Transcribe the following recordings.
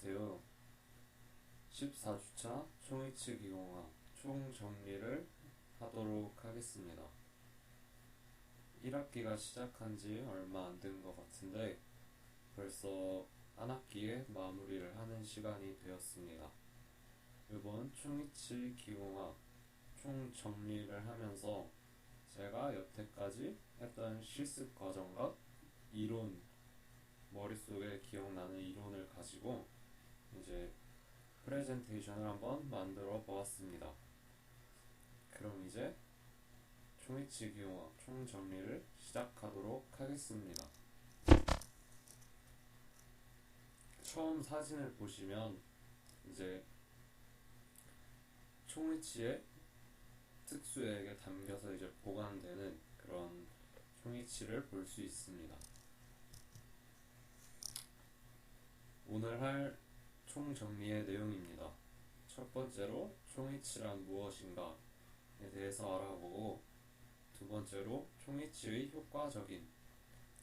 안녕하세요. 14주차 총이치 기공학 총정리를 하도록 하겠습니다. 1학기가 시작한 지 얼마 안 된 것 같은데 벌써 한 학기의 마무리를 하는 시간이 되었습니다. 이번 총이치 기공학 총정리를 하면서 제가 여태까지 했던 실습 과정과 이론, 머릿속에 기억나는 이론을 가지고 이제 프레젠테이션을 한번 만들어 보았습니다. 그럼 이제 총이치 기용학 총정리를 시작하도록 하겠습니다. 처음 사진을 보시면 이제 총이치의 특수액에 담겨서 이제 보관되는 그런 총이치를 볼 수 있습니다. 오늘 할 총정리의 내용입니다. 첫 번째로 총이치란 무엇인가에 대해서 알아보고, 두 번째로 총이치의 효과적인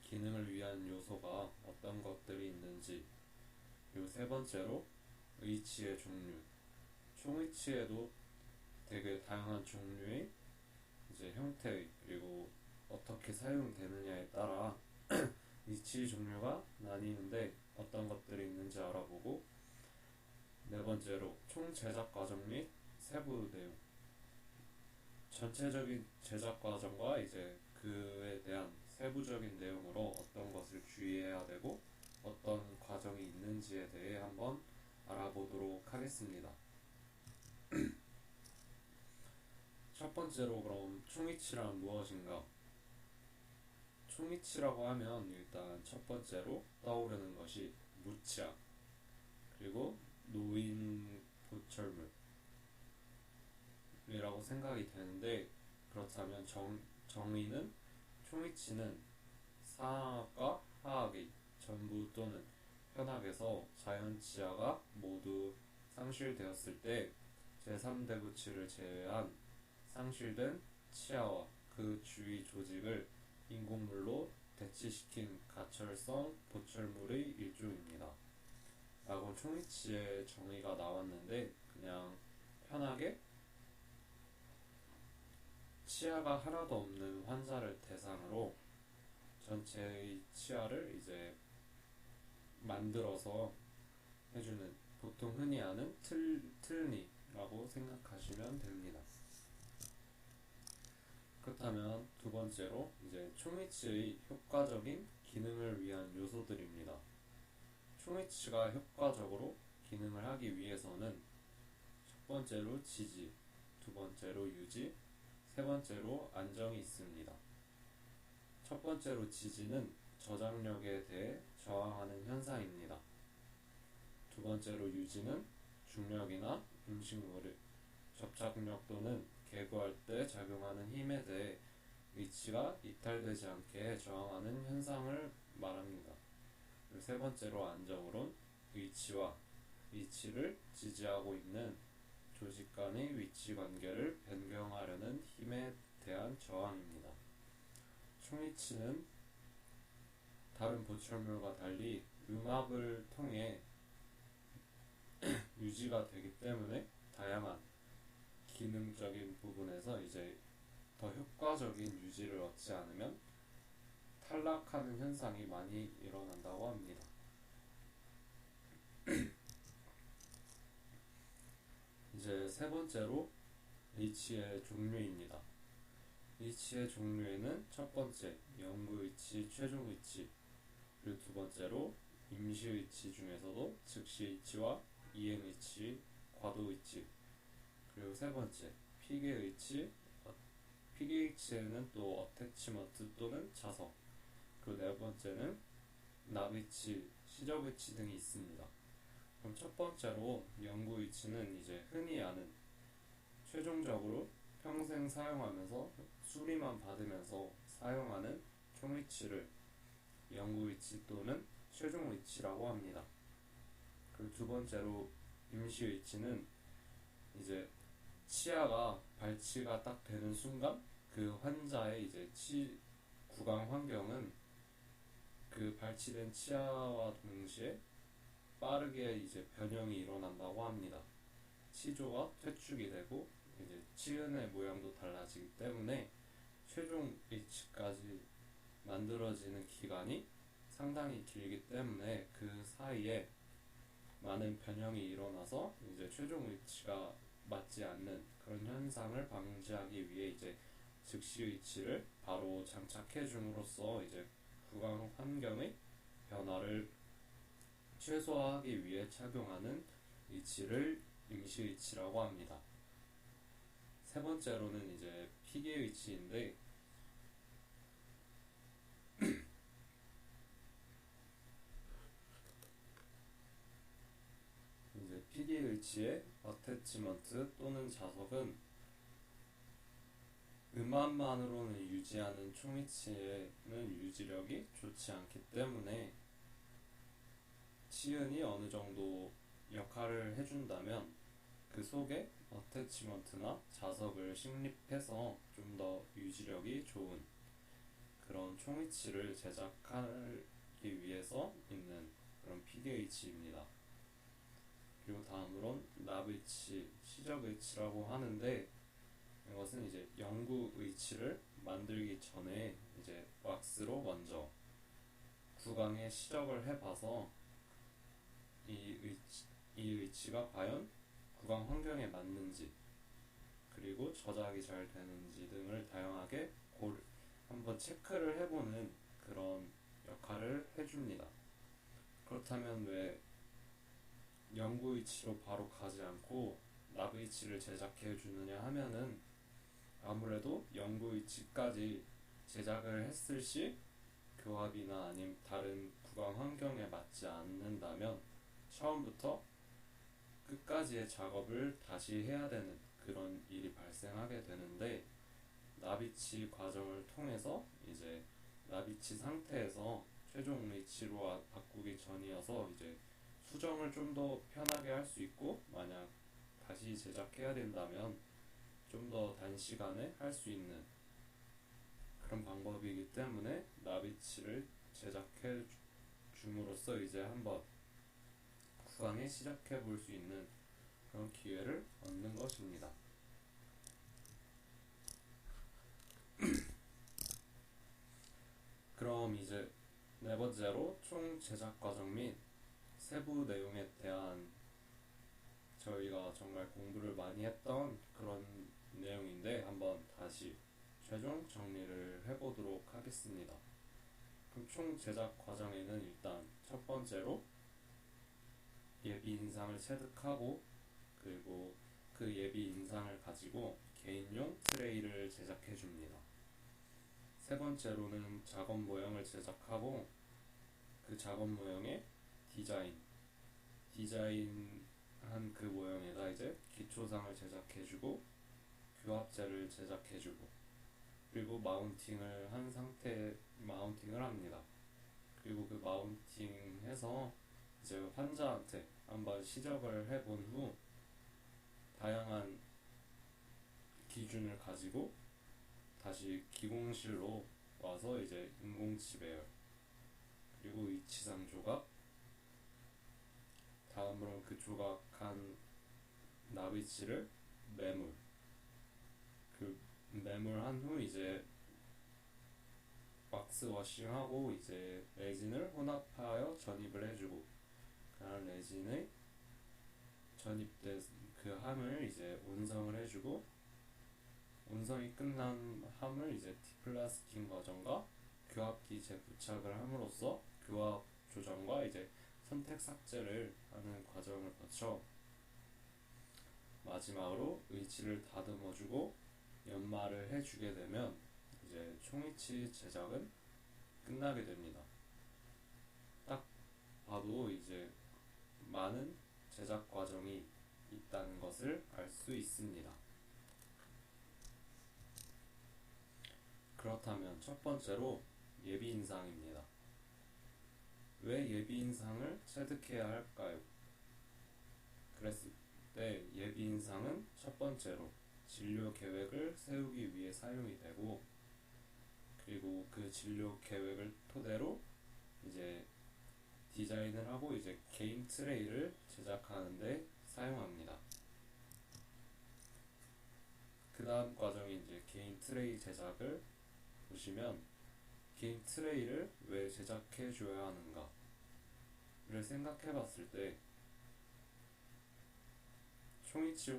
기능을 위한 요소가 어떤 것들이 있는지, 그리고 세 번째로 의치의 종류. 총이치에도 되게 다양한 종류의 이제 형태, 그리고 어떻게 사용되느냐에 따라 의치 종류가 나뉘는데 어떤 것들이 있는지 알아보고, 네 번째로 총 제작 과정 및 세부 내용. 전체적인 제작 과정과 이제 그에 대한 세부적인 내용으로 어떤 것을 주의해야 되고 어떤 과정이 있는지에 대해 한번 알아보도록 하겠습니다. 첫 번째로 그럼 총이치란 무엇인가? 총이치라고 하면 일단 첫 번째로 떠오르는 것이 무치약, 그리고 노인 보철물이라고 생각이 되는데, 그렇다면 정의는 총이치는 상하학과 하학의 전부 또는 현학에서 자연치아가 모두 상실되었을 때 제3대구치를 제외한 상실된 치아와 그 주위 조직을 인공물로 대치시킨 가철성 보철물의 일종입니다. 라고 총이치의 정의가 나왔는데, 그냥 편하게 치아가 하나도 없는 환자를 대상으로 전체의 치아를 이제 만들어서 해주는, 보통 흔히 아는 틀니라고 생각하시면 됩니다. 그렇다면 두 번째로 이제 총이치의 효과적인 기능을 위한 요소들입니다. 총이치가 효과적으로 기능을 하기 위해서는 첫 번째로 지지, 두 번째로 유지, 세 번째로 안정이 있습니다. 첫 번째로 지지는 저장력에 대해 저항하는 현상입니다. 두 번째로 유지는 중력이나 음식물의 접착력 또는 개구할 때 작용하는 힘에 대해 위치가 이탈되지 않게 저항하는 현상을 말합니다. 그리고 세 번째로 안정으론 위치와 위치를 지지하고 있는 조직 간의 위치 관계를 변경하려는 힘에 대한 저항입니다. 총이치는 다른 보철물과 달리 음압을 통해 유지가 되기 때문에 다양한 기능적인 부분에서 이제 더 효과적인 유지를 얻지 않으면 탈락하는 현상이 많이 일어난다고 합니다. 이제 세 번째로 의치의 종류입니다. 의치의 종류에는 첫 번째 영구의치, 최종의치, 그리고 두 번째로 임시의치 중에서도 즉시의치와 이행의치, 과도의치, 그리고 세 번째 피계의치, 피계의치에는 또 어태치먼트 또는 자석, 그리고 네 번째는 납의치, 시접의치 등이 있습니다. 그럼 첫 번째로 영구의치는 이제 흔히 아는, 최종적으로 평생 사용하면서 수리만 받으면서 사용하는 총의치를 영구의치 또는 최종의치라고 합니다. 그리고 두 번째로 임시의치는 이제 치아가 발치가 딱 되는 순간 그 환자의 이제 구강 환경은 그 발치된 치아와 동시에 빠르게 이제 변형이 일어난다고 합니다. 치조가 퇴축이 되고 이제 치은의 모양도 달라지기 때문에 최종 H까지 만들어지는 기간이 상당히 길기 때문에 그 사이에 많은 변형이 일어나서 이제 최종 위치가 맞지 않는 그런 현상을 방지하기 위해 이제 즉시 위치를 바로 장착해 줌으로써 이제 구강 환경의 변화를 최소화하기 위해 착용하는 위치를 임시 위치라고 합니다. 세 번째로는 이제 피계 위치인데, 이제 피계 위치의 어태치먼트 또는 자석은 음압만으로는 유지하는 총위치에는 유지력이 좋지 않기 때문에 치은이 어느 정도 역할을 해준다면 그 속에 어태치먼트나 자석을 식립해서 좀 더 유지력이 좋은 그런 총위치를 제작하기 위해서 있는 그런 피계 위치입니다. 그리고 다음으론 납의치, 시적의치라고 하는데, 이것은 이제 영구 의치를 만들기 전에 이제 왁스로 먼저 구강에 시적을 해봐서 이 의치가 과연 구강 환경에 맞는지, 그리고 저작이 잘 되는지 등을 다양하게 한번 체크를 해보는 그런 역할을 해줍니다. 그렇다면 왜 영구 위치로 바로 가지 않고 납 위치를 제작해 주느냐 하면은, 아무래도 영구 위치까지 제작을 했을 시 교합이나 아니면 다른 구강 환경에 맞지 않는다면 처음부터 끝까지의 작업을 다시 해야 되는 그런 일이 발생하게 되는데, 납위치 과정을 통해서 이제 납위치 상태에서 최종 위치로 바꾸기 전이어서 이제 수정을 좀 더 편하게 할 수 있고, 만약 다시 제작해야 된다면 좀 더 단시간에 할 수 있는 그런 방법이기 때문에 납위치를 제작해 줌으로써 이제 한번 구강에 시작해 볼 수 있는 그런 기회를 얻는 것입니다. 그럼 이제 네 번째로 총 제작 과정 및 세부 내용에 대한 저희가 정말 공부를 많이 했던 그런 내용인데, 한번 다시 최종 정리를 해보도록 하겠습니다. 그럼 총 제작 과정에는 일단 첫 번째로 예비 인상을 체득하고, 그리고 그 예비 인상을 가지고 개인용 트레이를 제작해 줍니다. 세 번째로는 작업 모형을 제작하고 그 작업 모형의 디자인한 그 모형에다 이제 기초상을 제작해주고 규합재를 제작해주고, 그리고 마운팅을 한 상태 마운팅을 합니다. 그리고 그 마운팅해서 이제 환자한테 한번 시적을 해본 후 다양한 기준을 가지고 다시 기공실로 와서 이제 인공치 배열, 그리고 위치상 조각, 다음으로 그 조각한 나비치를 매물, 그 매물한 후 이제 왁스 워싱하고 이제 레진을 혼합하여 전입을 해주고, 그런 레진의 전입된 그 함을 이제 온성을 해주고, 온성이 끝난 함을 이제 디플라스팅 과정과 교합기 재부착을 함으로써 교합 조정과 이제 선택 삭제를 하는 과정을 거쳐 마지막으로 의치를 다듬어주고 연마를 해주게 되면 이제 총위치 제작은 끝나게 됩니다. 딱 봐도 이제 많은 제작 과정이 있다는 것을 알 수 있습니다. 그렇다면 첫 번째로 예비 인상입니다. 왜 예비 인상을 체득해야 할까요? 그랬을 때 예비 인상은 첫 번째로 진료 계획을 세우기 위해 사용이 되고, 그리고 그 진료 계획을 토대로 이제 디자인을 하고 이제 개인 트레이를 제작하는데 사용합니다. 그 다음 과정이 이제 개인 트레이 제작을 보시면, 개인 트레이를 왜 제작해 줘야 하는가를 생각해 봤을 때, 초이치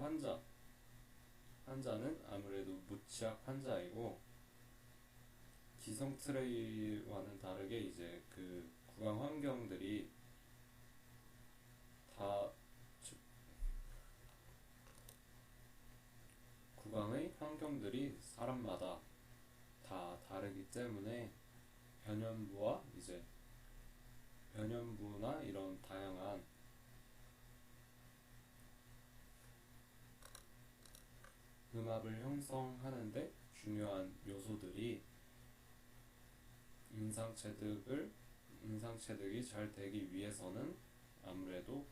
환자는 아무래도 무취학 환자이고, 기성 트레이와는 다르게 이제 그 구강 환경들이 다 구강의 환경들이 사람마다 다 다르기 때문에 변연부나 이런 다양한 음압을 형성하는데 중요한 요소들이 인상체득이 잘 되기 위해서는 아무래도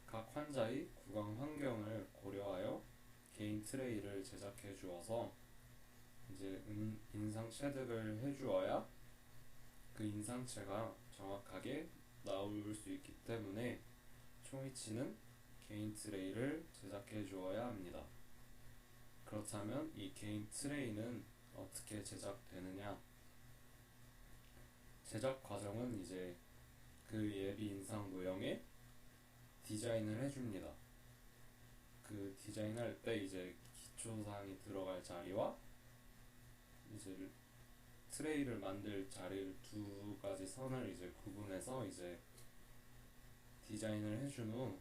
각 환자의 구강 환경을 고려하여 개인 트레이를 제작해 주어서 이제 인상체득을 해 주어야 그 인상체가 정확하게 나올 수 있기 때문에 초이치는 개인 트레이를 제작해 주어야 합니다. 그렇다면 이 개인 트레이는 어떻게 제작되느냐? 제작 과정은 이제 그 예비 인상 모형에 디자인을 해줍니다. 그 디자인할 때 이제 기초사항이 들어갈 자리와 이제 트레이를 만들 자리를 두 가지 선을 이제 구분해서 이제 디자인을 해준 후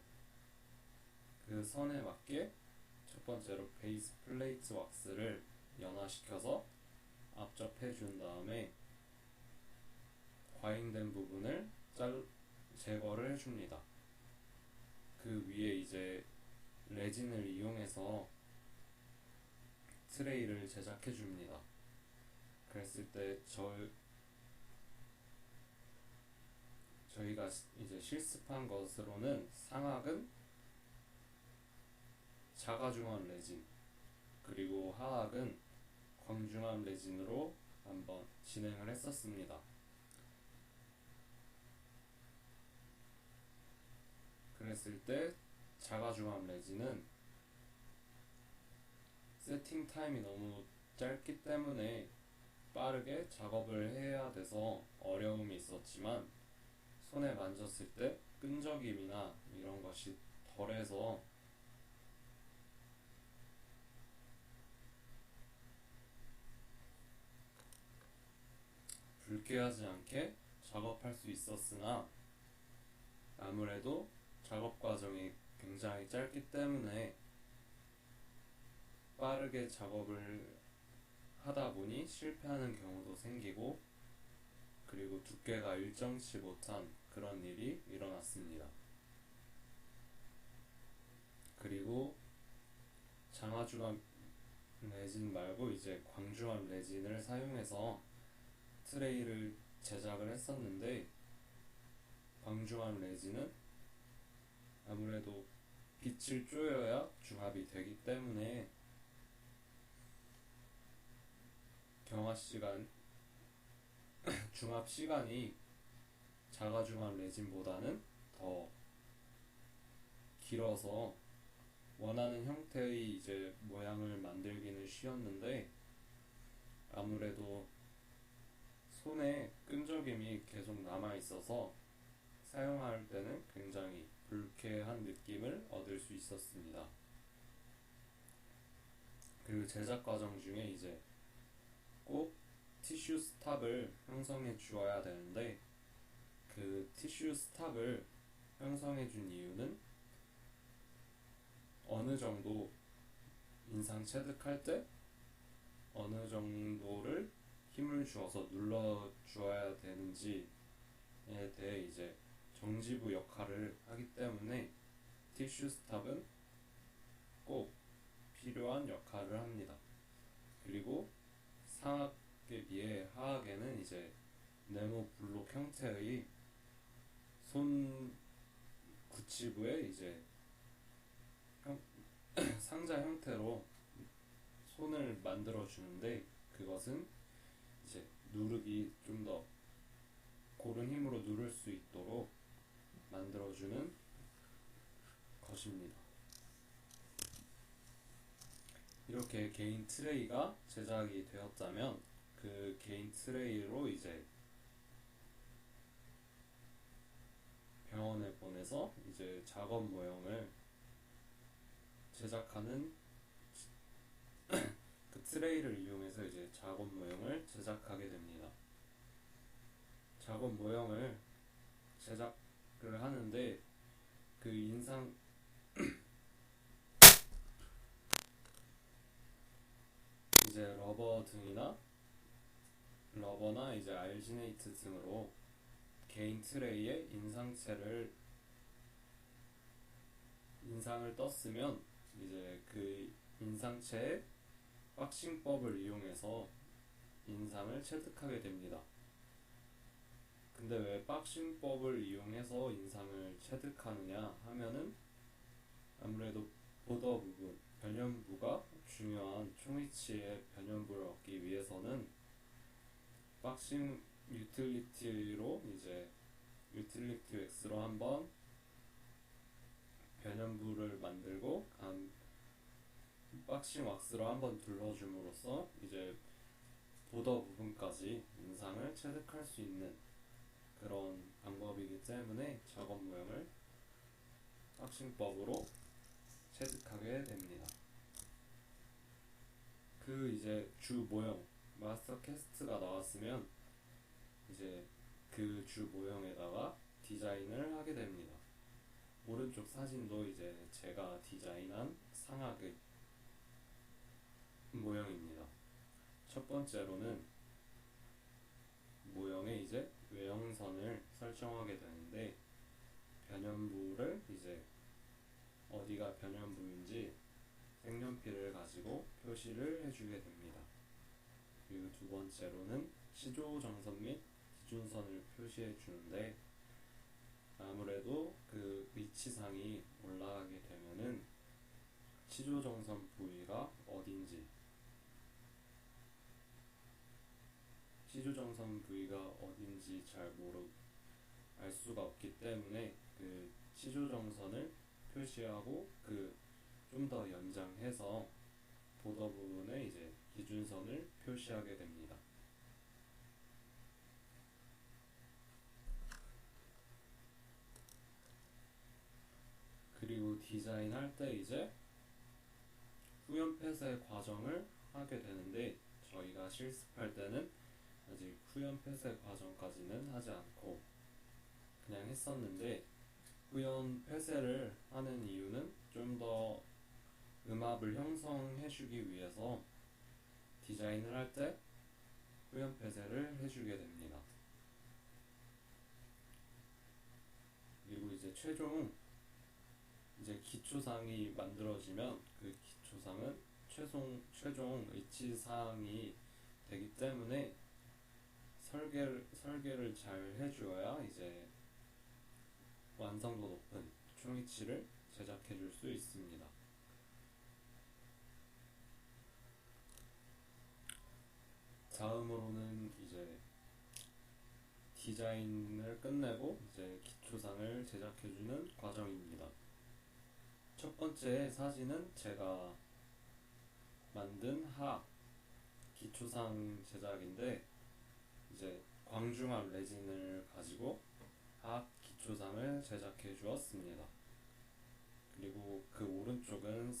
그 선에 맞게 첫 번째로 베이스 플레이트 왁스를 연화시켜서 압접해 준 다음에 과잉된 부분을 제거를 해줍니다. 그 위에 이제 레진을 이용해서 트레이를 제작해 줍니다. 그랬을 때 저희가 이제 실습한 것으로는 상악은 자가중압 레진, 그리고 하악은 광중압 레진으로 한번 진행을 했었습니다. 그랬을 때 자가중압 레진은 세팅 타임이 너무 짧기 때문에 빠르게 작업을 해야 돼서 어려움이 있었지만, 손에 만졌을 때 끈적임이나 이런 것이 덜해서 불쾌하지 않게 작업할 수 있었으나, 아무래도 작업 과정이 굉장히 짧기 때문에 빠르게 작업을 하다 보니 실패하는 경우도 생기고, 그리고 두께가 일정치 못한 그런 일이 일어났습니다. 그리고 장화중압 레진 말고 이제 광중압 레진을 사용해서 트레이를 제작을 했었는데, 광중압 레진은 아무래도 빛을 쪼여야 중압이 되기 때문에 중압 시간이 자가중압 레진보다는 더 길어서 원하는 형태의 이제 모양을 만들기는 쉬웠는데, 아무래도 손에 끈적임이 계속 남아 있어서 사용할 때는 굉장히 불쾌한 느낌을 얻을 수 있었습니다. 그리고 제작 과정 중에 이제 꼭 티슈 스탑을 형성해 주어야 되는데, 그 티슈 스탑을 형성해 준 이유는 어느 정도 인상 체득할 때 어느 정도를 힘을 주어서 눌러 주어야 되는지에 대해 이제 정지부 역할을 하기 때문에 티슈 스탑은 꼭 필요한 역할을 합니다. 그리고 상악에 비해 하악에는 이제 네모 블록 형태의 손 구치부에 이제 상자 형태로 손을 만들어 주는데, 그것은 이제 누르기 좀 더 고른 힘으로 누를 수 있도록 만들어주는 것입니다. 이렇게 개인 트레이가 제작이 되었다면 그 개인 트레이로 이제 병원에 보내서 이제 작업 모형을 제작하는 그 트레이를 이용해서 이제 작업 모형을 제작하게 됩니다. 작업 모형을 제작을 하는데 그 인상 이제 러버나 이제 알지네이트 등으로 개인 트레이에 인상을 떴으면 이제 그 인상체의 박싱법을 이용해서 인상을 체득하게 됩니다. 근데 왜 박싱법을 이용해서 인상을 체득하느냐 하면은 아무래도 보더 부분, 변연부가 중요한 총위치의 변연부를 얻기 위해서는 박싱 유틸리티로 이제 유틸리티 웩스로 한번 변연부를 만들고 박싱 왁스로 한번 둘러줌으로써 이제 보더 부분까지 인상을 체득할 수 있는 그런 방법이기 때문에 작업 모형을 박싱법으로 체득하게 됩니다. 그 이제 주 모형 마스터 캐스트가 나왔으면 이제 그 주 모형에다가 디자인을 하게 됩니다. 오른쪽 사진도 이제 제가 디자인한 상악의 모형입니다. 첫 번째로는 모형에 이제 외형선을 설정하게 되는데 변연부를 이제 어디가 변연부인지 색연필을 가지고 표시를 해주게 됩니다. 그리고 두 번째로는 시조정선 및 기준선을 표시해 주는데 아무래도 그 위치상이 올라가게 되면은 시조정선 부위가 어딘지 잘 알 수가 없기 때문에 그 시조정선을 표시하고 그 좀 더 연장해서 보더 부분에 이제 기준선을 표시하게 됩니다. 그리고 디자인할 때 이제 후연폐쇄 과정을 하게 되는데 저희가 실습할 때는 아직 후연폐쇄 과정까지는 하지 않고 그냥 했었는데 후연폐쇄를 하는 이유는 좀 더 음압을 형성해주기 위해서 디자인을 할 때 후연폐쇄를 해주게 됩니다. 그리고 이제 최종 기초상이 만들어지면 그 기초상은 최종 의치사항이 되기 때문에 설계를 잘 해주어야 이제 완성도 높은 총위치를 제작해 줄 수 있습니다. 다음으로는 이제 디자인을 끝내고 이제 기초상을 제작해주는 과정입니다. 첫 번째 사진은 제가 만든 기초상 제작인데 이제 광중암 레진을 가지고 기초상을 제작해 주었습니다. 그리고 그 오른쪽은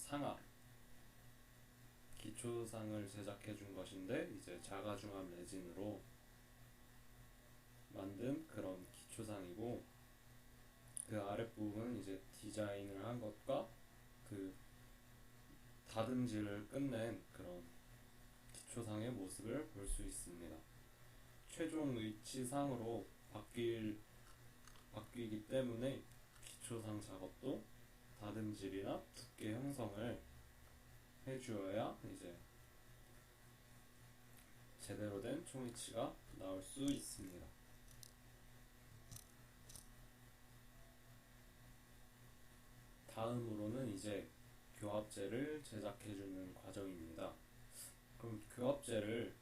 기초상을 제작해 준 것인데 이제 자가중암 레진으로 만든 그런 기초상이고 그 아랫부분은 이제 디자인을 한 것과 그 다듬질을 끝낸 그런 기초상의 모습을 볼 수 있습니다. 최종 위치상으로 바뀌기 때문에 기초상 작업도 다듬질이나 두께 형성을 해주어야 이제 제대로 된 총위치가 나올 수 있습니다. 다음으로는 이제 교합제를 제작해주는 과정입니다. 그럼 교합제를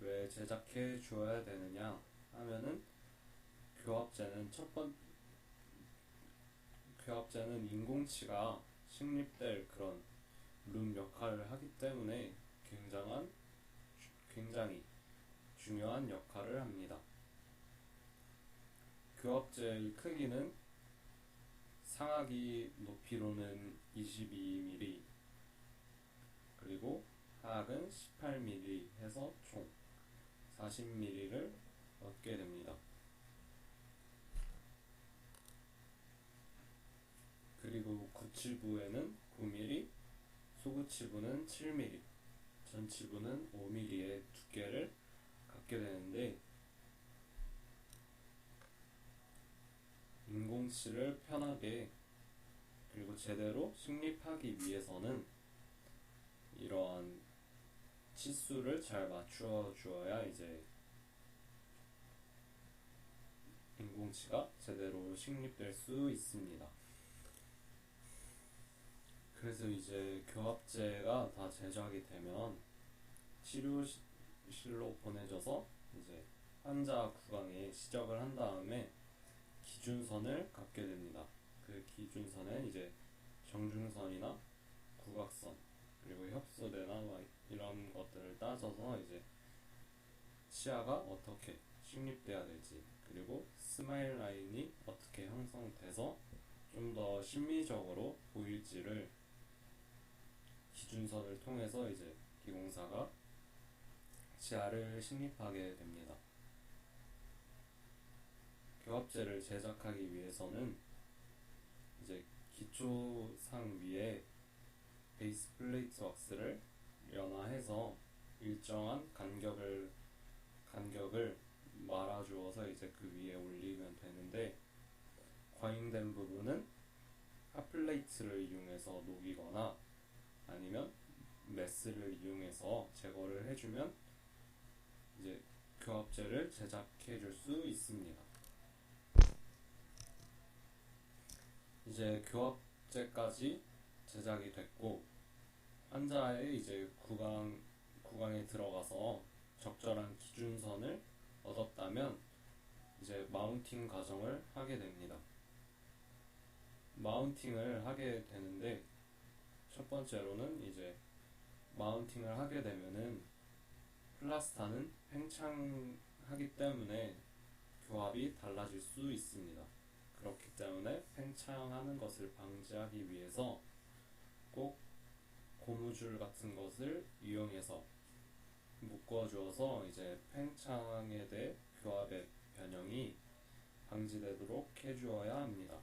왜 제작해 주어야 되느냐 하면은 교합제는 교합제는 인공치가 식립될 그런 룸 역할을 하기 때문에 굉장히 중요한 역할을 합니다. 교합제의 크기는 상하기 높이로는 22mm 그리고 하악은 18mm 해서 총 40mm를 얻게 됩니다. 그리고 구치부에는 9mm, 소구치부는 7mm, 전치부는 5mm의 두께를 갖게 되는데, 인공치를 편하게 그리고 제대로 식립하기 위해서는 이러한 치수를 잘 맞추어 주어야 이제 인공치가 제대로 식립될 수 있습니다. 그래서 이제 교합제가 다 제작이 되면 치료실로 보내져서 이제 환자 구강에 시적을 한 다음에 기준선을 갖게 됩니다. 그 기준선은 이제 정중선이나 구각선 그리고 협소대나 이런 것들을 따져서 이제 치아가 어떻게 식립돼야 될지 그리고 스마일 라인이 어떻게 형성돼서 좀 더 심미적으로 보일지를 기준선을 통해서 이제 기공사가 치아를 식립하게 됩니다. 교합제를 제작하기 위해서는 이제 기초상 위에 베이스 플레이트 왁스를 연화해서 일정한 간격을 말아주어서 이제 그 위에 올리면 되는데, 과잉된 부분은 핫플레이트를 이용해서 녹이거나 아니면 메스를 이용해서 제거를 해주면 이제 교합제를 제작해 줄 수 있습니다. 이제 교합제까지 제작이 됐고 환자의 이제 구강에 들어가서 적절한 기준선을 얻었다면 이제 마운팅 과정을 하게 됩니다. 마운팅을 하게 되는데, 첫 번째로는 이제 마운팅을 하게 되면은 플라스타는 팽창하기 때문에 교합이 달라질 수 있습니다. 그렇기 때문에 팽창하는 것을 방지하기 위해서 꼭 고무줄 같은 것을 이용해서 묶어주어서 이제 팽창에 대해 교합의 변형이 방지되도록 해주어야 합니다.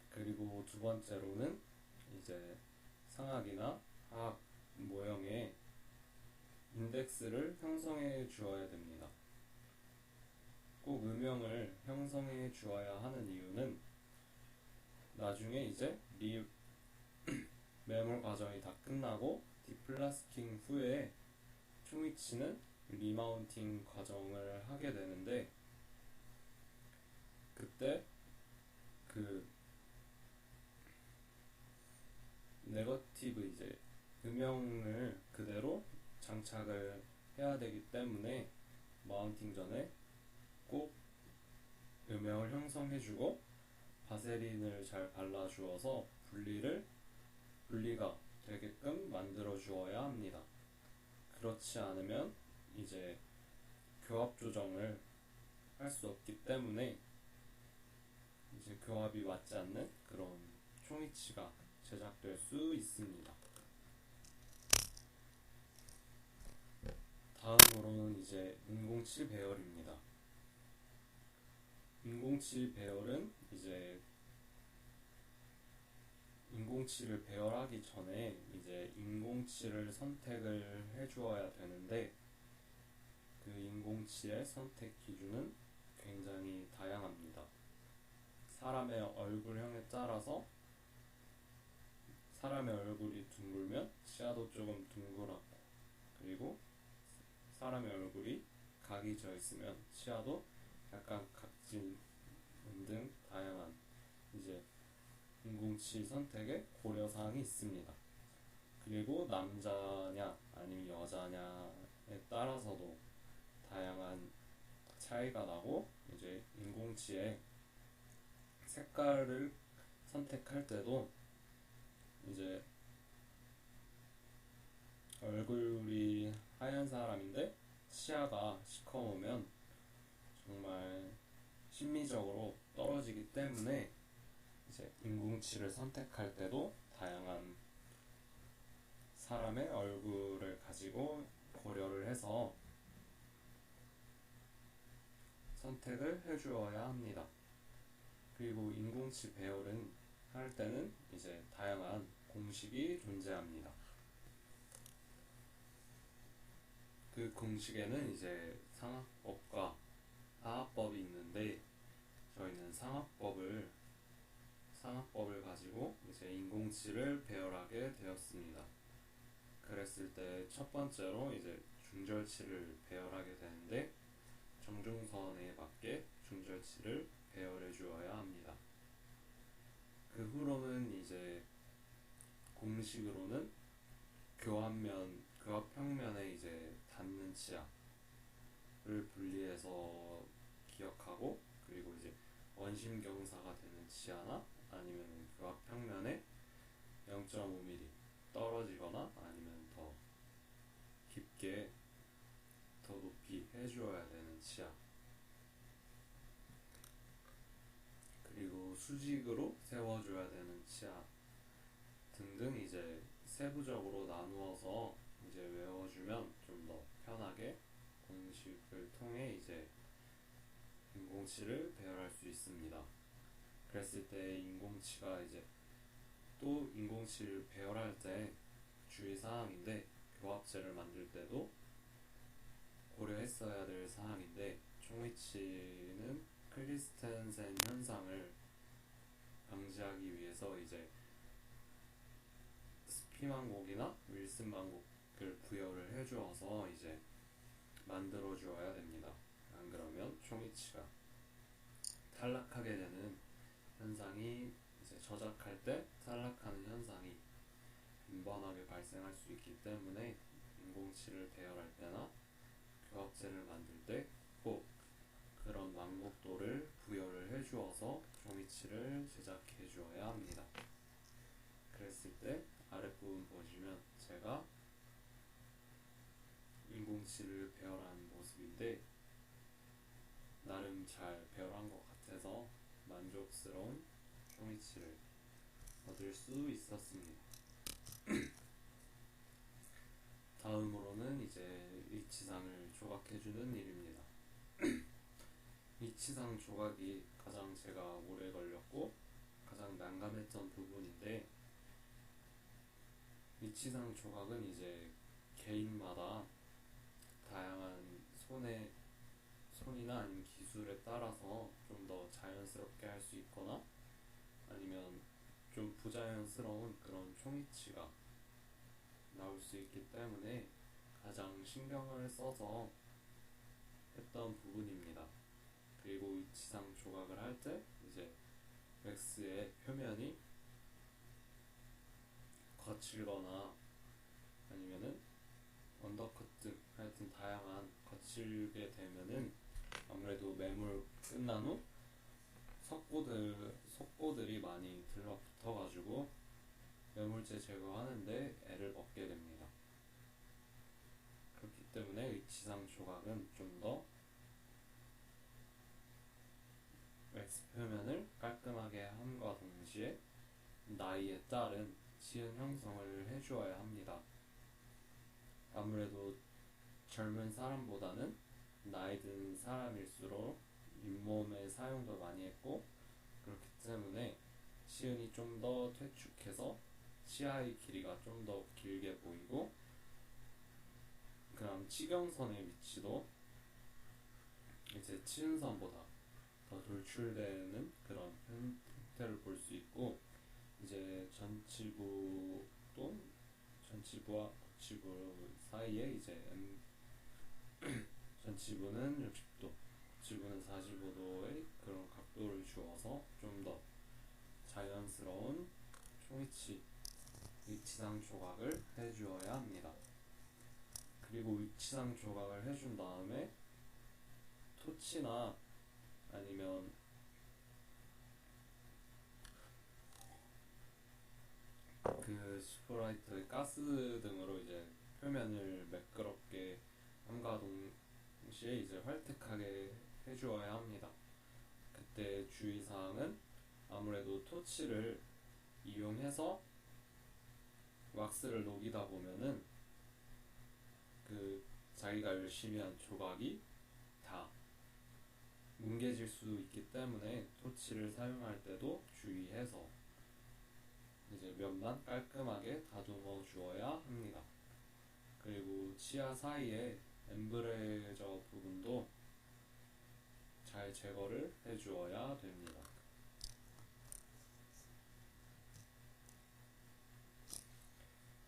그리고 두 번째로는 이제 상악이나 하악 모형의 인덱스를 형성해 주어야 됩니다. 꼭 음영을 형성해 주어야 하는 이유는 나중에 이제 매몰 과정이 다 끝나고 디플라스킹 후에 총위치는 리마운팅 과정을 하게 되는데, 그때 그 네거티브 이제 음영을 그대로 장착을 해야 되기 때문에 마운팅 전에 꼭 음영을 형성해주고 바세린을 잘 발라주어서 분리가 되게끔 만들어 주어야 합니다. 그렇지 않으면 이제 교합 조정을 할 수 없기 때문에 이제 교합이 맞지 않는 그런 총위치가 제작될 수 있습니다. 다음으로는 이제 인공치 배열입니다. 인공치 배열은 이제 인공치를 배열하기 전에 이제 인공치를 선택을 해주어야 되는데, 그 인공치의 선택 기준은 굉장히 다양합니다. 사람의 얼굴형에 따라서 사람의 얼굴이 둥글면 치아도 조금 둥그랗고, 그리고 사람의 얼굴이 각이 져 있으면 치아도 약간 각진 등 다양한 이제 인공치 선택에 고려사항이 있습니다. 그리고 남자냐 아니면 여자냐에 따라서도 다양한 차이가 나고 이제 인공치의 색깔을 선택할 때도 이제 얼굴이 하얀 사람인데 치아가 시커우면 정말 심미적으로 떨어지기 때문에 이제 인공치를 선택할 때도 다양한 사람의 얼굴을 가지고 고려를 해서 선택을 해주어야 합니다. 그리고 인공치 배열은 할 때는 이제 다양한 공식이 존재합니다. 그 공식에는 이제 상학법과 하학법이 있는데 저희는 상학법을 가지고 이제 인공치를 배열하게 되었습니다. 그랬을 때 첫 번째로 이제 중절치를 배열하게 되는데 정중선에 맞게 중절치를 배열해 주어야 합니다. 그 후로는 이제 공식으로는 교합평면에 이제 닿는 치아를 분리해서 기억하고, 그리고 이제 원심경사가 되는 치아나 아니면 교합평면에 0.5mm 떨어지거나 아니면 더 깊게 더 높이 해주어야 되는 치아, 그리고 수직으로 세워줘야 되는 치아 등등 이제 세부적으로 나누어서 이제 외워주면 좀 더 편하게 공식을 통해 이제 인공치를 배열할 수 있습니다. 그랬을 때 인공치를 배열할 때 주의사항인데, 교합체를 만들 때도 고려했어야 될 사항인데, 총위치는 클리스텐센 현상을 방지하기 위해서 이제 스피만곡이나 윌슨 만곡을 부여를 해주어서 이제 만들어 주어야 됩니다. 안 그러면 총위치가 탈락하게 되는 현상이 이제 저작할 때 탈락하는 현상이 빈번하게 발생할 수 있기 때문에 인공치를 배열할 때나 교합체를 만들 때 꼭 그런 완곡도를 부여를 해주어서 종이치를 제작해 주어야 합니다. 그랬을 때 아랫부분 보시면 제가 인공치를 배열한 모습인데 나름 잘 배열한 것 같아서 만족스러운 종이치를 얻을 수 있었습니다. 다음으로는 이제 위치상을 조각해주는 일입니다. 위치상 조각이 가장 제가 오래 걸렸고 가장 난감했던 부분인데, 위치상 조각은 이제 개인마다 다양한 손이나 아니면 기술에 따라서 좀 더 자연스럽게 할 수 있거나 아니면 좀 부자연스러운 그런 총위치가 나올 수 있기 때문에 가장 신경을 써서 했던 부분입니다. 그리고 위치상 조각을 할 때 이제 왁스의 표면이 거칠거나 아니면은 언더컷 등 하여튼 다양한 거칠게 되면은 아무래도 매물 끝난 후 속고들이 많이 들러붙어가지고 매물재 제거하는데 애를 먹게 됩니다. 그렇기 때문에 위치상 조각은 좀 더 왁스 표면을 깔끔하게 함과 동시에 나이에 따른 시은 형성을 해주어야 합니다. 아무래도 젊은 사람보다는 나이 든 사람일수록 잇몸의 사용도 많이 했고, 그렇기 때문에 시은이 좀 더 퇴축해서 치아의 길이가 좀 더 길게 보이고, 그다음 치경선의 위치도 이제 치은선보다 더 돌출되는 그런 형태를 볼 수 있고, 이제 전치부와 거치부 사이에 이제 전치부는 60도, 거치부는 45도의 그런 각도를 주어서 좀 더 자연스러운 위치상 조각을 해주어야 합니다. 그리고 위치상 조각을 해준 다음에 토치나 아니면 그 스프라이트의 가스 등으로 이제 표면을 매끄럽게 함과 동시에 이제 활택하게 해주어야 합니다. 그때 주의사항은 아무래도 토치를 이용해서 왁스를 녹이다 보면은 그 자기가 열심히 한 조각이 다 뭉개질 수 있기 때문에 토치를 사용할 때도 주의해서 이제 면만 깔끔하게 다듬어 주어야 합니다. 그리고 치아 사이에 엠브레저 부분도 잘 제거를 해주어야 됩니다.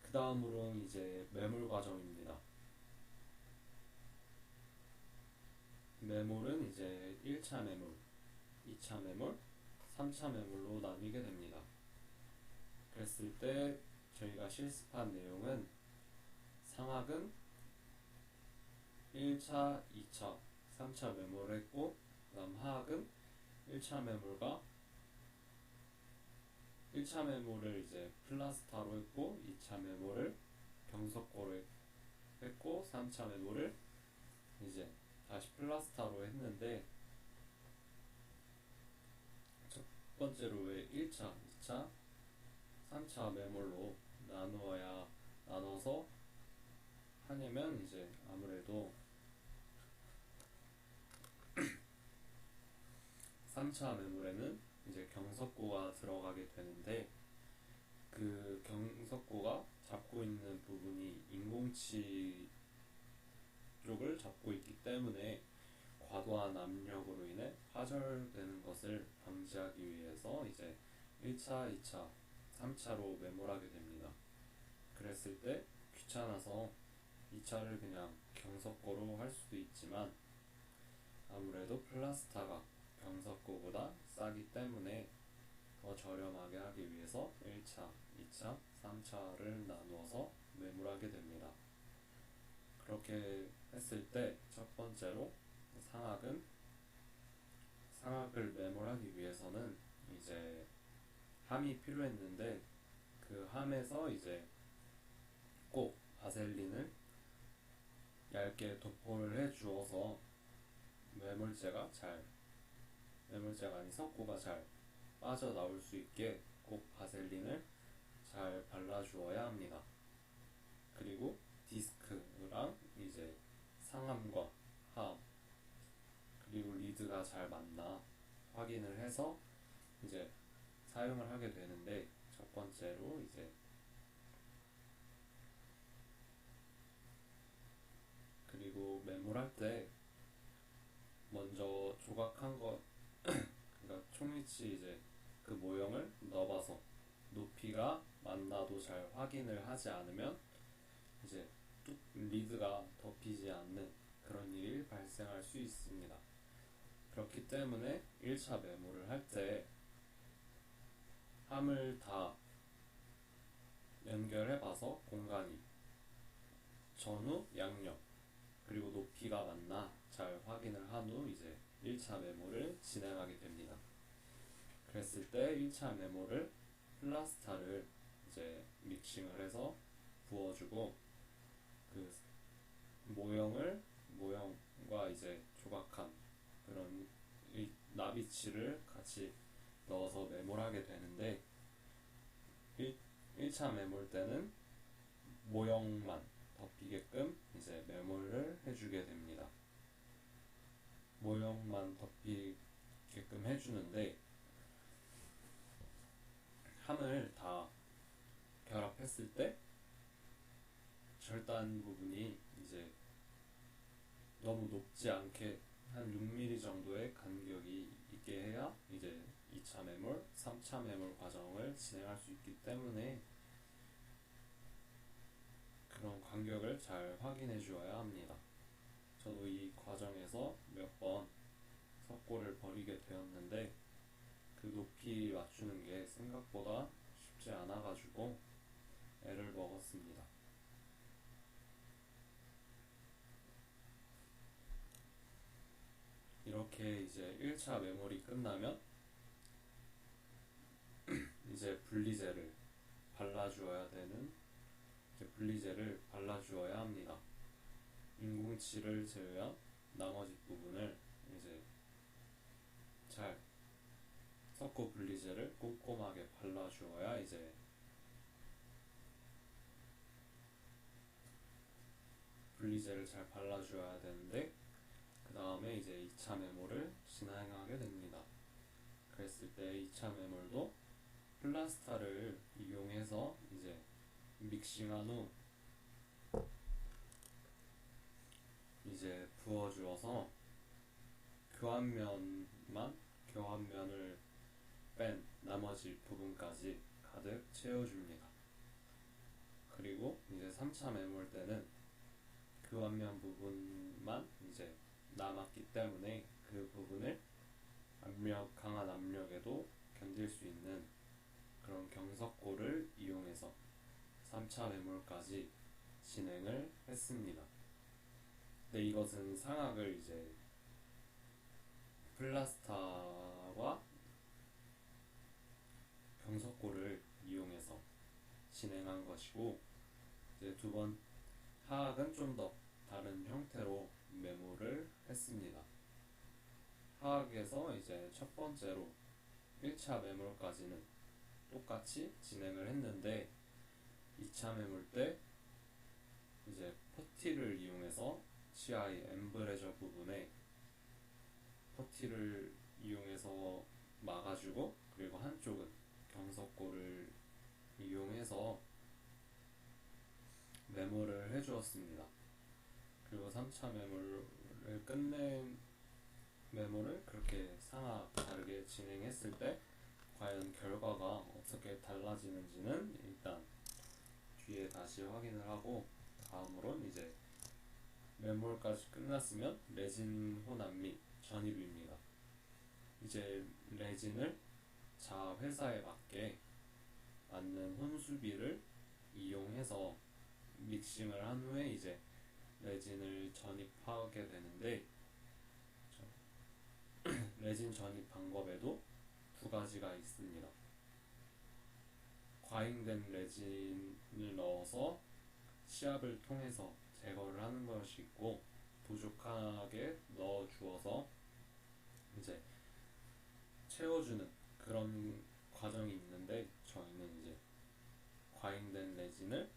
그 다음으로는 이제 매몰 과정입니다. 매몰은 이제 1차 매몰, 2차 매몰, 3차 매몰로 나뉘게 됩니다. 그랬을 때 저희가 실습한 내용은 상악은 1차, 2차, 3차 매몰을 했고, 그 다음 하악은 1차 매몰과 1차 매몰을 이제 플라스타로 했고, 2차 매몰을 경석고로 했고, 3차 매몰을 이제 다시 플라스타로 했는데, 첫 번째로 왜 1차, 2차, 3차 매몰로 나눠서 하냐면 이제 아무래도 3차 매몰에는 이제 경석고가 들어가게 되는데, 그 경석고가 잡고 있는 부분이 인공치 쪽을 잡고 있기 때문에 과도한 압력으로 인해 파절되는 것을 방지하기 위해서 이제 1차, 2차, 3차로 매몰하게 됩니다. 그랬을 때 귀찮아서 2차를 그냥 경석고로 할 수도 있지만 아무래도 플라스타가 경석고보다 싸기 때문에 더 저렴하게 하기 위해서 1차, 2차, 3차를 나누어서 매몰하게 됩니다. 그렇게 했을 때 첫 번째로 상악을 매몰하기 위해서는 이제 함이 필요했는데, 그 함에서 이제 꼭 바셀린을 얇게 도포를 해 주어서 매몰제가 아닌 석고가 잘 빠져나올 수 있게 꼭 바셀린을 잘 발라주어야 합니다. 그리고 디스크랑 이제 상함과 하함 그리고 리드가 잘 맞나 확인을 해서 이제 사용을 하게 되는데, 첫 번째로 이제 그리고 매몰할 때 먼저 조각한 거 그러니까 총위치 이제 그 모형을 넣어봐서 높이가 맞나도 잘 확인을 하지 않으면 이제 뚝 리드가 덮이지 않는 그런 일이 발생할 수 있습니다. 그렇기 때문에 1차 매몰을 할 때 함을 다 연결해봐서 공간이 전후, 양옆 그리고 높이가 맞나 잘 확인을 한 후 이제 1차 매몰을 진행하게 됩니다. 그랬을 때 1차 매몰을 플라스타를 이제 믹싱을 해서 부어주고, 그 모형과 이제 조각한 그런 나비치를 같이 넣어서 매몰하게 되는데, 1차 매몰 때는 모형만 덮이게끔 이제 매몰을 해주게 됩니다. 모형만 덮이게끔 해주는데, 함을 다 결합했을 때 절단 부분이 이제 너무 높지 않게 한 6mm 정도의 간격이 있게 해야 이제 2차 매몰, 3차 매몰 과정을 진행할 수 있기 때문에 그런 간격을 잘 확인해 주어야 합니다. 저도 이 과정에서 몇 번 석고를 버리게 되었는데, 그 높이 맞추는 게 생각보다 쉽지 않아가지고 애를 먹었습니다. 이렇게 이제 1차 매몰이 끝나면 이제 분리제를 발라주어야 되는 이제 분리제를 발라주어야 합니다. 인공치를 제외한 나머지 부분을 이제 잘 섞고 분리제를 꼼꼼하게 발라주어야 이제 분리제를 잘 발라주어야 되는데 그 다음에 이제 2차 메몰을 진행하게 됩니다. 그랬을 때 2차 메몰도 플라스타를 이용해서 이제 믹싱한 후 이제 부어주어서 교환면을 뺀 나머지 부분까지 가득 채워줍니다. 그리고 이제 3차 메몰 때는 교환면 부분만 이제 남았기 때문에 그 부분을 강한 압력에도 견딜 수 있는 그런 경석고를 이용해서 3차 메몰까지 진행을 했습니다. 근데 이것은 상악을 이제 플라스타와 경석고를 이용해서 진행한 것이고, 이제 두 번 하악은 좀 더 다른 형태로 메모를 했습니다. 하악에서 이제 첫 번째로 1차 메몰까지는 똑같이 진행을 했는데 2차 메몰 때 이제 퍼티를 이용해서 치아의 엠브레저 부분에 퍼티를 이용해서 막아주고, 그리고 한쪽은 경석고를 이용해서 메모를 해주었습니다. 그리고 3차 메모를 끝낸 메모를 그렇게 상하 다르게 진행했을 때 과연 결과가 어떻게 달라지는지는 일단 뒤에 다시 확인을 하고, 다음으로는 이제 메몰까지 끝났으면 레진 혼합 및 전입입니다. 이제 레진을 자 회사에 맞는 혼수비를 이용해서 믹싱을 한 후에 이제 레진을 전입하게 되는데, 레진 전입 방법에도 두 가지가 있습니다. 과잉된 레진을 넣어서 시압을 통해서 제거를 하는 것이 있고, 부족하게 넣어 주어서 이제 채워주는 그런 과정이 있는데, 저희는 이제 과잉된 레진을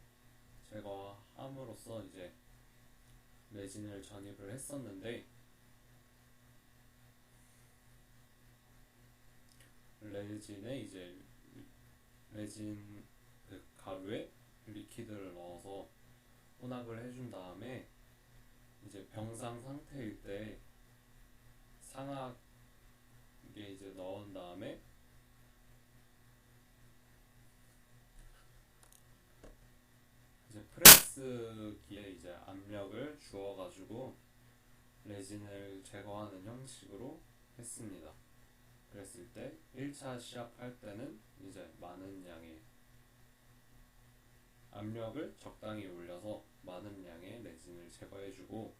제거함으로써 이제 레진을 전입을 했었는데, 레진에 이제 레진 그 가루에 리퀴드를 넣어서 혼합을 해준 다음에 이제 병상 상태일 때 상하게 이제 넣은 다음에 이제 프레스기에 이제 압력을 주어가지고 레진을 제거하는 형식으로 했습니다. 그랬을 때 1차 시합할 때는 이제 많은 양의 압력을 적당히 올려서 많은 양의 레진을 제거해주고,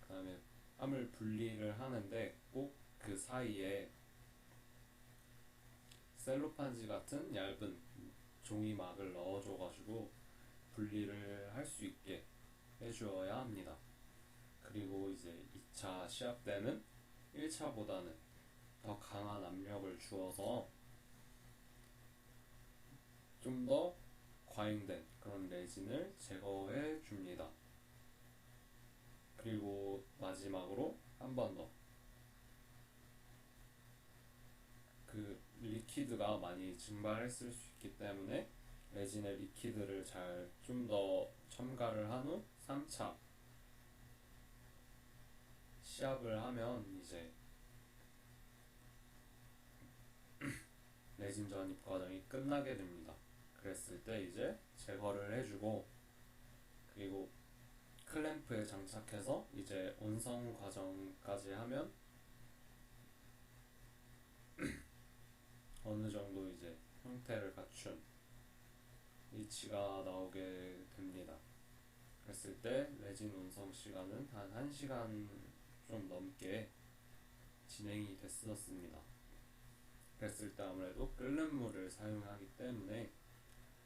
그 다음에 함을 분리를 하는데 꼭 그 사이에 셀로판지 같은 얇은 종이막을 넣어줘가지고 분리를 할 수 있게 해주어야 합니다. 그리고 이제 2차 시합 때는 1차보다는 더 강한 압력을 주어서 좀 더 과잉된 그런 레진을 제거해 줍니다. 그리고 마지막으로 한 번 더 그 리퀴드가 많이 증발했을 수 있기 때문에 레진의 리퀴드를 잘 좀 더 첨가를 한 후 3차 시합을 하면 이제 레진 전입 과정이 끝나게 됩니다. 그랬을 때 이제 제거를 해주고, 그리고 클램프에 장착해서 이제 온성 과정까지 하면 어느 정도 이제 형태를 갖춘 리치가 나오게 됩니다. 그랬을 때 레진 온성 시간은 한 1시간 좀 넘게 진행이 됐었습니다. 그랬을 때 아무래도 끓는 물을 사용하기 때문에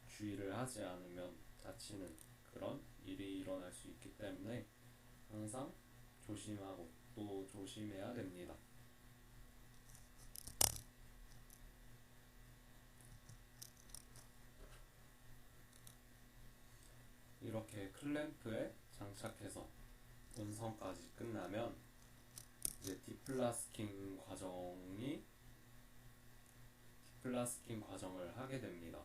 주의를 하지 않으면 다치는 그런 일이 일어날 수 있기 때문에 항상 조심하고 또 조심해야 됩니다. 이렇게 클램프에 장착해서 운송까지 끝나면 이제 디플라스킹 과정을 하게 됩니다.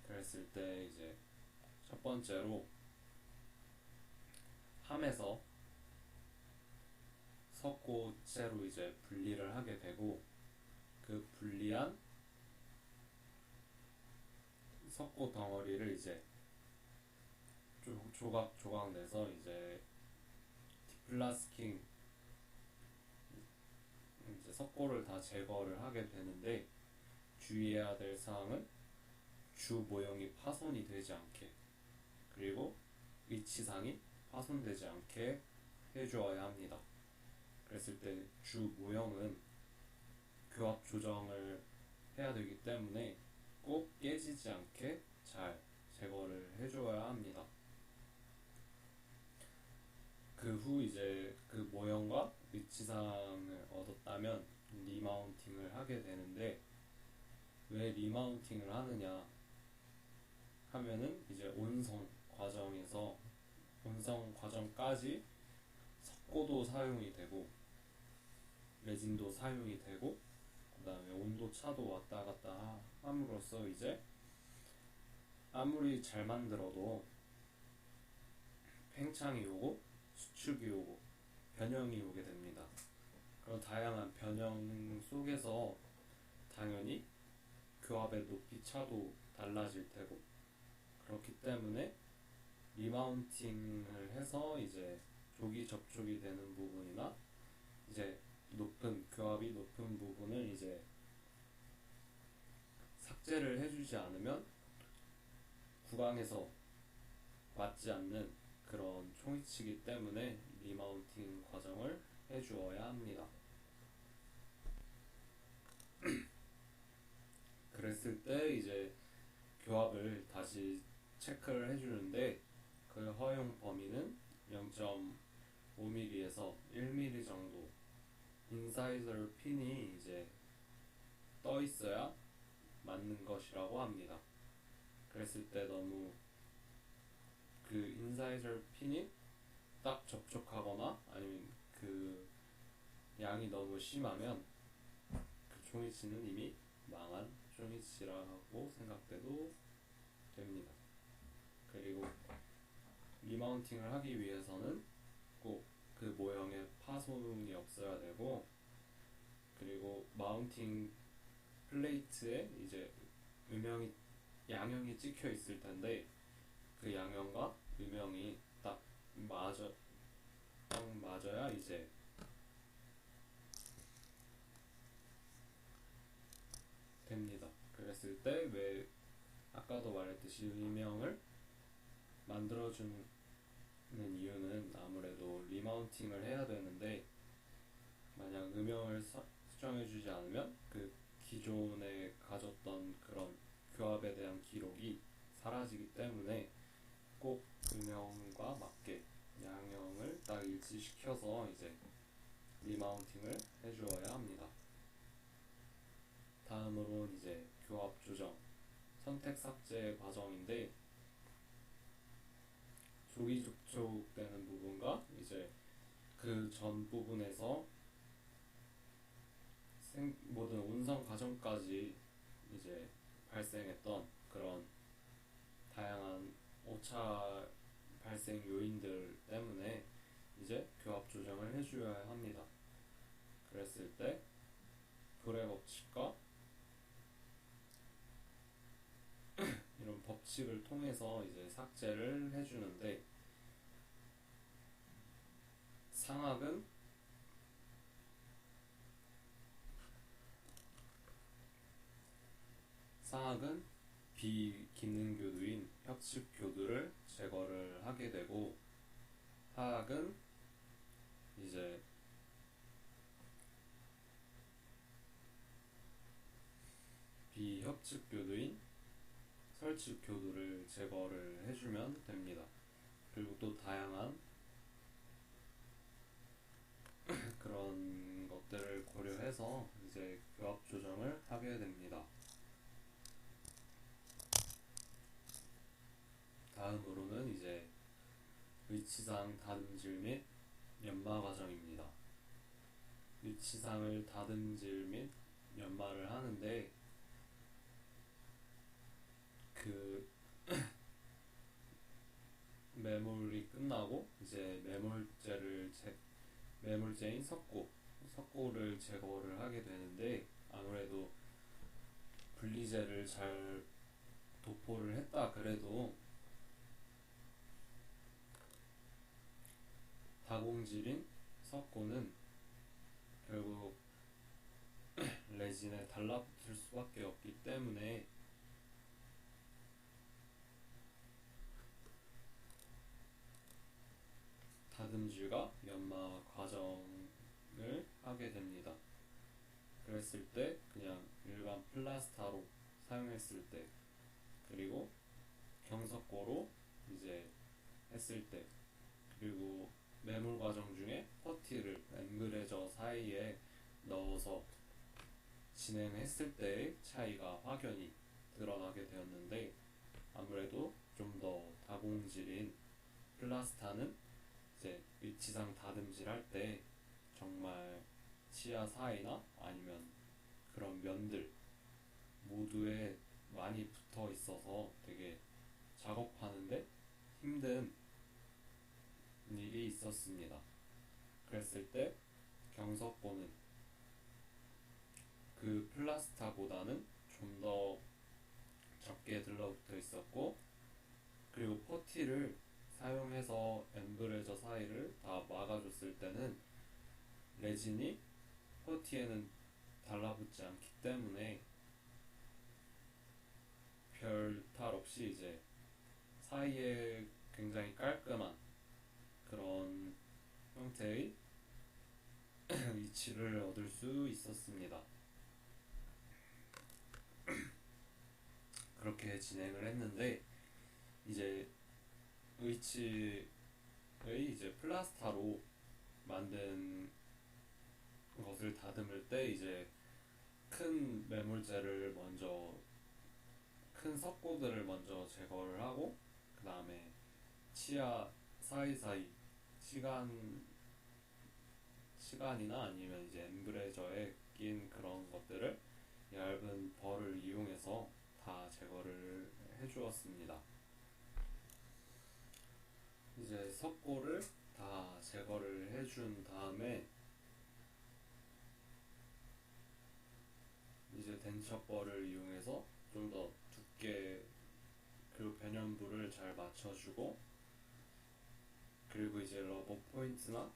그랬을 때 이제 첫 번째로 함에서 석고체로 이제 분리를 하게 되고, 그 분리한 석고 덩어리를 이제 조각 내서 이제 디플라스킹 이제 석고를 다 제거를 하게 되는데, 주의해야 될 사항은 주 모형이 파손이 되지 않게, 그리고 위치상이 파손되지 않게 해주어야 합니다. 그랬을 때 주 모형은 교합 조정을 해야 되기 때문에 꼭 깨지지 않게 잘 제거를 해줘야 합니다. 그 후 이제 그 모형과 위치상을 얻었다면 리마운팅을 하게 되는데, 왜 리마운팅을 하느냐 하면은 이제 온성 과정까지 석고도 사용이 되고 레진도 사용이 되고, 그 다음에 온도 차도 왔다 갔다 함으로써 이제 아무리 잘 만들어도 팽창이 오고 수축이 오고 변형이 오게 됩니다. 그런 다양한 변형 속에서 당연히 교합의 높이 차도 달라질 테고, 그렇기 때문에 리마운팅을 해서 이제 조기 접촉이 되는 부분이나 이제 교합이 높은 부분을 이제 삭제를 해주지 않으면 구강에서 맞지 않는 그런 총이치기 때문에 리마운팅 과정을 해주어야 합니다. 그랬을 때 이제 교합을 다시 체크를 해주는데, 그 허용 범위는 0.5mm에서 1mm 정도 인사이더 핀이 이제 떠 있어야 맞는 것이라고 합니다. 그랬을 때 너무 그 인사이더 핀이 딱 접촉하거나 아니면 그 양이 너무 심하면 그 종이치는 이미 망한 종이치라고 생각돼도 됩니다. 그리고 리마운팅을 하기 위해서는 꼭 그 모형에 파손이 없어야 되고, 그리고 마운팅 플레이트에 이제 양형이 찍혀 있을 텐데, 그 양형과 음영이 딱 맞아야 이제 됩니다. 그랬을 때 왜 아까도 말했듯이 음영을 만들어주는 이유는 아무래도 리마운팅을 해야 되는데, 만약 음영을 수정해주지 않으면 그 기존에 가졌던 그런 교합에 대한 기록이 사라지기 때문에 꼭 음영과 맞게 양형을 딱 일치시켜서 이제 리마운팅을 해주어야 합니다. 다음으로는 이제 교합 조정, 선택 삭제 과정인데, 조기 접촉되는 부분과 이제 그 전 부분에서 모든 운송 과정까지 이제 발생했던 그런 다양한 오차 발생 요인들 때문에 이제 교합 조정을 해줘야 합니다. 그랬을 때 불의 법칙과 이런 법칙을 통해서 이제 삭제를 해주는데, 상악은 비기능 교두인 협측 교두를 제거를 하게 되고, 하악은 이제 협측 교도인 설측 교도를 제거를 해주면 됩니다. 그리고 또 다양한 그런 것들을 고려해서 이제 교합 조정을 하게 됩니다. 다음으로는 이제 위치상 다듬질 및 연마 과정입니다. 위치상을 다듬질 및 연마를 하는데 그 매몰이 끝나고 이제 매몰제인 석고를 제거를 하게 되는데, 아무래도 분리제를 잘 도포를 했다 그래도 다공질인 석고는 결국 레진에 달라붙을 수밖에 없기 때문에 다듬질과 연마 과정을 하게 됩니다. 그랬을 때 그냥 일반 플라스타로 사용했을 때, 그리고 경석고로 이제 했을 때, 그리고 매몰 과정 중에 퍼티를 엠브레저 사이에 넣어서 진행했을 때의 차이가 확연히 드러나게 되었는데, 아무래도 좀 더 다공질인 플라스타는 이제 위치상 다듬질 할 때 정말 치아 사이나 아니면 그런 면들 모두에 많이 붙어 있어서 되게 작업하는데 힘든 일이 있었습니다. 그랬을 때 경석고는 그 플라스타보다는 좀 더 적게 들러붙어 있었고, 그리고 퍼티를 사용해서 엠브레저 사이를 다 막아줬을 때는 레진이 퍼티에는 달라붙지 않기 때문에 별 탈 없이 이제 사이에 굉장히 깔끔한 그런 형태의 위치를 얻을 수 있었습니다. 그렇게 진행을 했는데, 이제 위치의 이제 플라스타로 만든 것을 다듬을 때 이제 큰 매몰제를 먼저, 큰 석고들을 먼저 제거를 하고, 그 다음에 치아 사이사이 시간이나 아니면 이제 엠브레저에 낀 그런 것들을 얇은 벌을 이용해서 다 제거를 해주었습니다. 이제 석고를 다 제거를 해준 다음에 이제 덴처벌을 이용해서 좀 더 두께 그리고 변연부를 잘 맞춰주고, 그리고 이제 러버 포인트나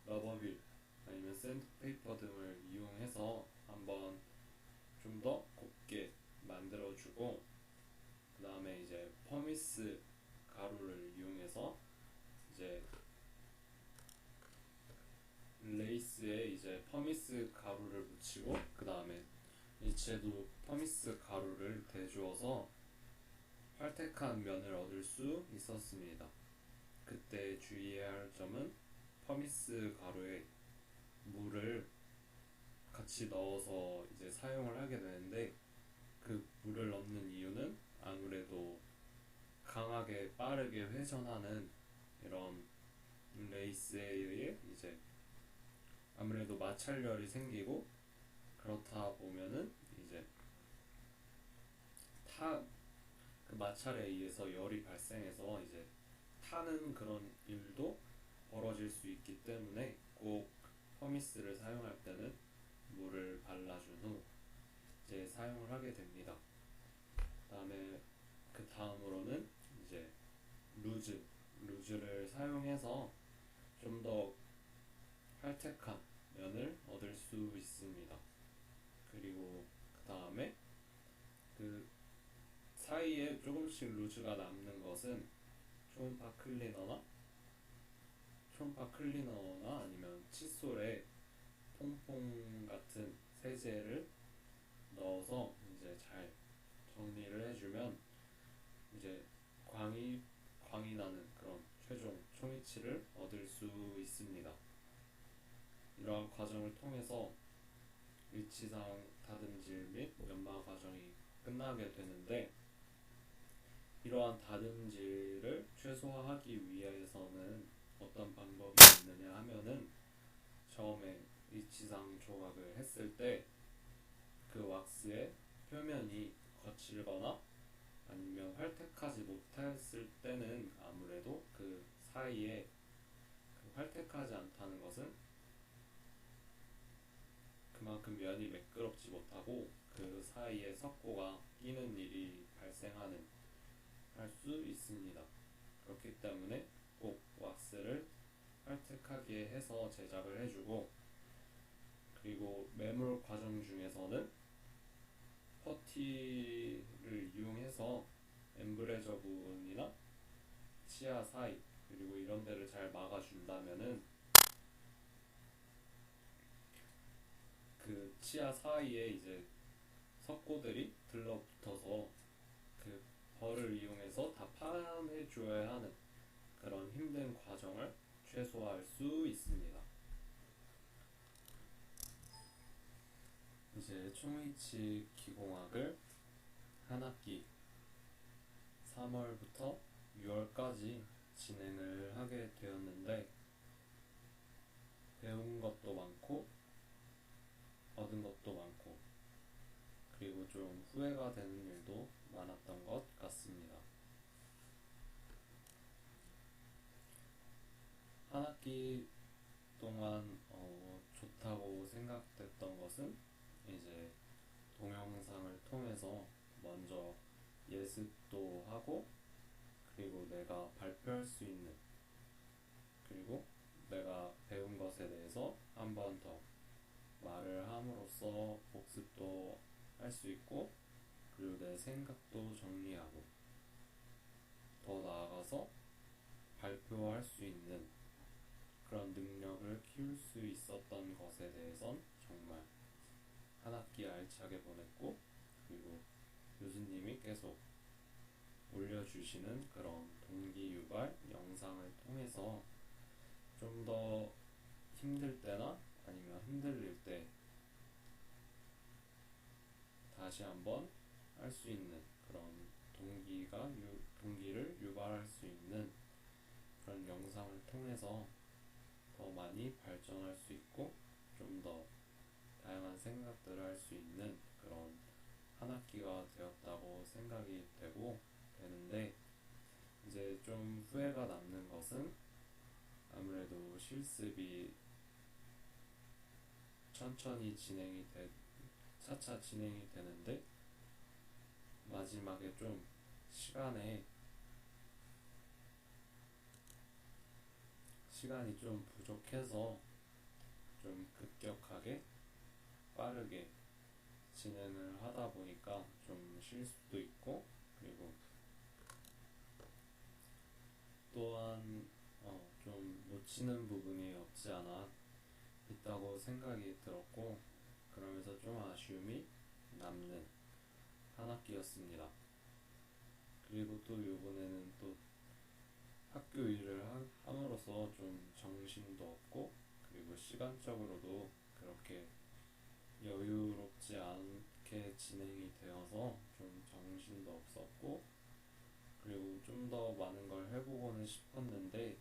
러버 휠 아니면 샌드페이퍼 등을 이용해서 한번 좀 더 곱게 만들어주고, 그 다음에 이제 퍼미스 가루를 이용해서 이제 레이스에 이제 퍼미스 가루를 묻히고, 그 다음에 이체도 퍼미스 가루를 대주어서 활택한 면을 얻을 수 있었습니다. 그때 주의해야 할 점은 퍼미스 가루에 물을 같이 넣어서 이제 사용을 하게 되는데, 그 물을 넣는 이유는 아무래도 강하게 빠르게 회전하는 이런 레이스에 의해 이제 아무래도 마찰열이 생기고, 그렇다 보면은 이제 그 마찰에 의해서 열이 발생해서 이제 타는 그런 일도 벌어질 수 있기 때문에 꼭 퍼미스를 사용할 때는 물을 발라준 후 이제 사용을 하게 됩니다. 그 다음으로는 이제 루즈를 사용해서 좀 더 활택한 면을 얻을 수 있습니다. 그리고 그 다음에 그 사이에 조금씩 루즈가 남는 것은 초음파 클리너나 아니면 칫솔에 퐁퐁 같은 세제를 넣어서 이제 잘 정리를 해주면 이제 광이 나는 그런 최종 총이치를 얻을 수 있습니다. 이러한 과정을 통해서 일치상 다듬질 및 연마 과정이 끝나게 되는데, 이러한 다듬질을 최소화하기 위해서는 어떤 방법이 있느냐 하면은, 처음에 일치상 조각을 했을 때 그 왁스의 표면이 거칠거나 아니면 활택하지 못했을 때는 아무래도 그 사이에 활택하지 않다는 것은 그만큼 면이 매끄럽지 못하고 그 사이에 석고가 끼는 일이 발생하는 할 수 있습니다. 그렇기 때문에 꼭 왁스를 활택하게 해서 제작을 해주고, 그리고 매몰 과정 중에서는 퍼티를 이용해서 엠브레저 부분이나 치아 사이 그리고 이런 데를 잘 막아준다면은 그 치아 사이에 이제 석고들이 들러붙어서 그 벌을 이용해서 다 파내줘야 하는 그런 힘든 과정을 최소화할 수 있습니다. 이제 총이치 기공학을 한 학기 3월부터 6월까지 진행을 하게 되었는데, 배운 것도 많고 얻은 것도 많고 그리고 좀 후회가 되는 일도 많았던 것 같습니다. 한 학기 동안 좋다고 생각됐던 것은 이제 동영상을 통해서 먼저 예습도 하고, 그리고 내가 발표할 수 있는, 그리고 내가 배운 것에 대해서 한 번 더 말을 함으로써 복습도 할 수 있고, 그리고 내 생각도 정리하고 더 나아가서 발표할 수 있는 그런 능력을 키울 수 있었던 것에 대해선 정말 한 학기 알차게 보냈고, 그리고 교수님이 계속 올려주시는 그런 동기유발 영상을 통해서 좀 더 힘들 때나 아니면 흔들릴 때 다시 한번 할 수 있는 그런 동기를 유발할 수 있는 그런 영상을 통해서 더 많이 발전할 수 있고, 좀 더 다양한 생각들을 할 수 있는 그런 한 학기가 되었다고 생각이 되는데, 이제 좀 후회가 남는 것은 아무래도 실습이 차차 진행이 되는데, 마지막에 좀 시간이 좀 부족해서 좀 급격하게 빠르게 진행을 하다 보니까 좀 실수도 있고, 그리고 또한 좀 놓치는 부분이 없지 않아 있다고 생각이 들었고, 그러면서 좀 아쉬움이 남는 한 학기였습니다. 그리고 또 이번에는 또 학교 일을 함으로써 좀 정신도 없고, 그리고 시간적으로도 그렇게 여유롭지 않게 진행이 되어서 좀 정신도 없었고, 그리고 좀 더 많은 걸 해보고는 싶었는데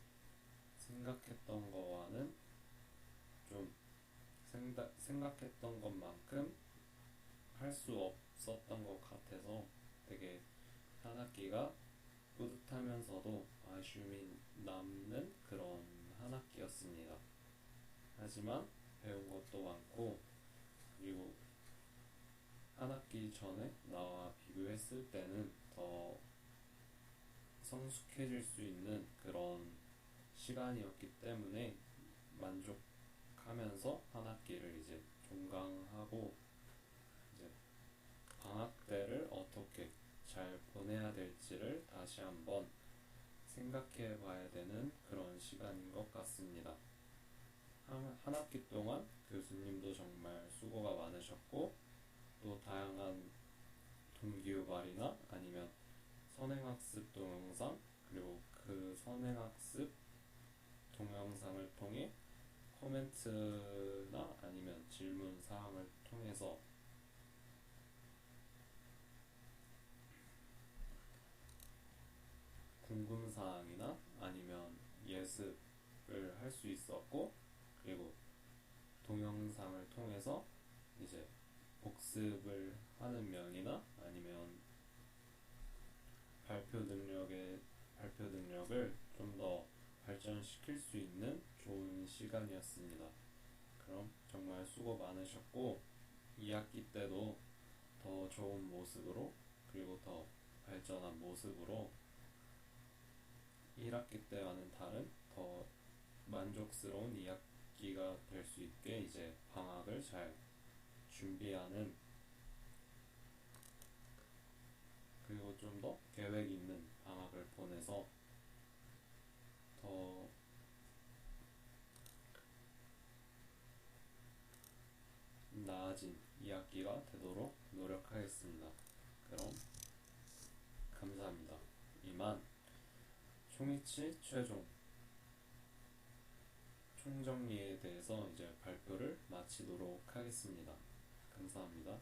생각했던 거와는 좀 생각했던 것만큼 할 수 없었던 것 같아서 되게 한 학기가 뿌듯하면서도 아쉬움이 남는 그런 한 학기였습니다. 하지만 배운 것도 많고, 그리고 한 학기 전에 나와 비교했을 때는 더 성숙해질 수 있는 그런 시간이었기 때문에 만족하면서 한 학기를 이제 종강하고, 이제 방학 때를 어떻게 잘 보내야 될지를 다시 한번 생각해 봐야 되는 그런 시간인 것 같습니다. 한 학기 동안 교수님도 정말 수고가 많으셨고, 또 다양한 동기유발이나 아니면 선행학습 동영상, 그리고 그 선행학습 동영상을 통해 코멘트나 아니면 질문 사항을 통해서 궁금사항이나 아니면 예습을 할 수 있었고, 그리고 동영상을 통해서 이제 복습을 하는 면이나 아니면 발표 능력을 좀 더 발전시킬 수 있는 좋은 시간이었습니다. 그럼 정말 수고 많으셨고, 2학기 때도 더 좋은 모습으로, 그리고 더 발전한 모습으로 1학기 때와는 다른 더 만족스러운 2학기가 될 수 있게 이제 방학을 잘 준비하는, 그리고 좀 더 계획 있는 방학을 보내서 더 나아진 2학기가 되도록 노력하겠습니다. 그럼 감사합니다. 이만 총이치 최종 총정리에 대해서 이제 발표를 마치도록 하겠습니다. 감사합니다.